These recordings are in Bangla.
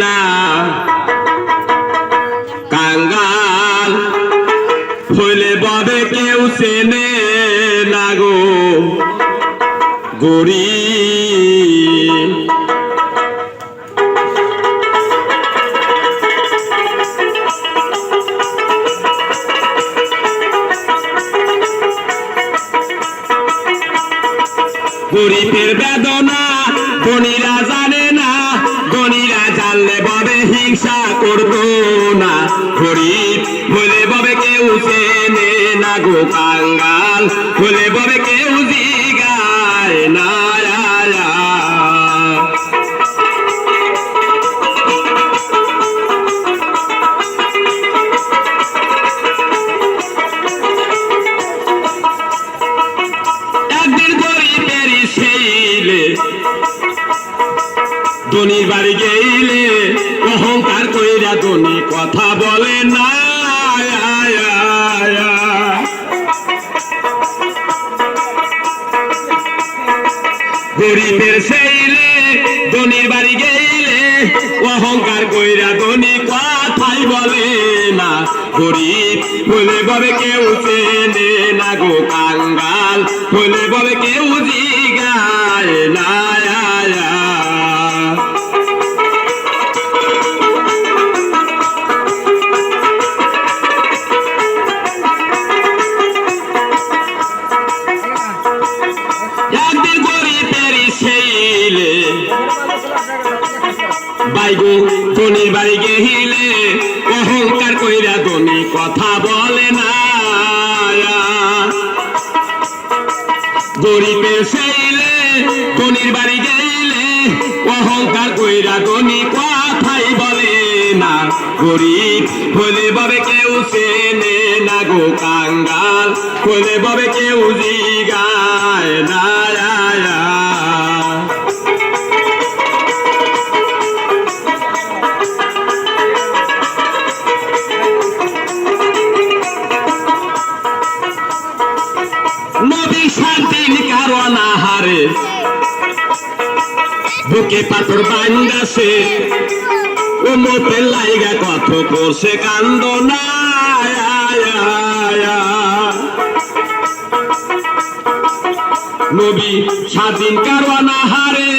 না কাঙ্গাল হইলে ববে কেউ চেনে না গো গরিব গরিবের বেদনা ধনীরা জানে না ধনীরা জানলে ববে হিংসা করতো না গরিব হলে ববে কেউ চেনে না গো কাঙ্গাল হলে ববে কেউ জিগায় না ধনীর বাড়ি গেলে অহংকার কইরা ধনী কথা বলে না গরিবের ছেলে ধনীর বাড়ি গেলে অহংকার কইরা ধনী কথাই বলে না গরিব বলে ববে কেউ চেনে না গো কাঙ্গাল বলে ববে কেউ জিগায় না বাইগো ধনীর বাড়ি গেলে অহংকার কইরা ধনী কথা বলে না গরিবের ছেলে ধনীর বাড়ি গেলে অহংকার কইরা ধনী কথাই বলে না গরিব হলে ববে কেউ চেনে না গো কাঙ্গাল হলে ববে কেউ জিগায় না নবী শান্তির কারণ আহারে বুকে পাথর বান্দাছে ও মোতে লাইগা কত করছে কান্দ না নবী স্বাধীন কারণ আহারে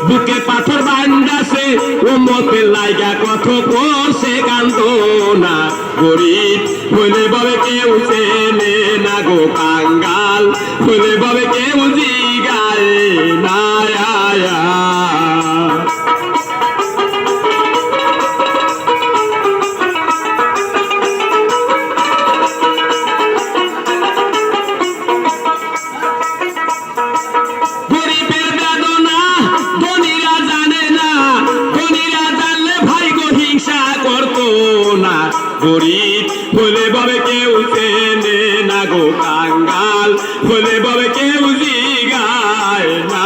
বুকে পাথর বান্দাছে ও মোতে লাইগা কত করছে কান্দ না গরিব হলে ববে কেউ চেনে না গো কাঙ্গাল হলে ববে কেউ জিগায় না গরিবের বেদনা ধনীরা জানে না ধনীরা জানলে ভাই গো হিংসা করতো না গরিব হলে ববে কেউ চেনে না গো কাঙ্গাল হলে ববে কেউ জিগায় না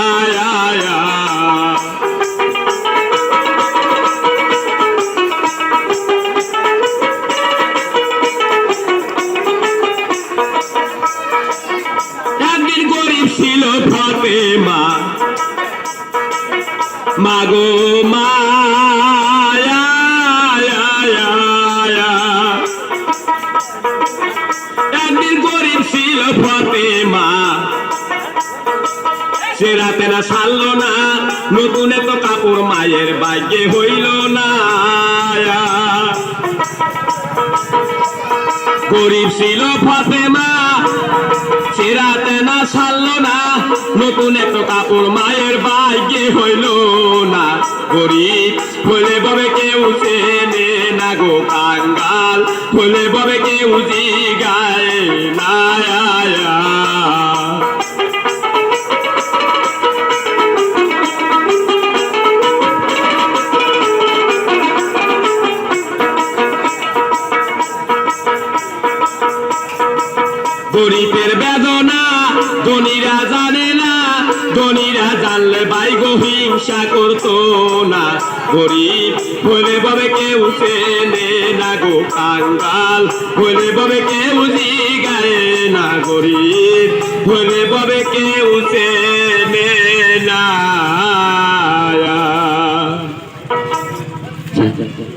একদিন গরিব ছিল ফাতেমা মাগো মা একদিন গরিব ছিল ফাতেমা সে রাতে না ছাড়লো না নতুন এত কাপড় মায়ের ভাগ্যে হইল না গরিব ছিল ফাতেমা সে রাতে না ছাড়লো না নতুন এত কাপড় মায়ের ভাগ্যে হইল না গরিব হলে ববে কেউ চেনে না গো কাঙ্গাল হলে ববে কেউ জিগায় না গরিবের বেদনা ধনীরা জানে না ধনীরা জানলে ভাই গো হিংসা করতো না গরিব হলে ববে কেউ চেনে না গো কাঙ্গাল হলে ববে কেউ জিগায় না গরিব হলে ববে কেউ চেনে না যান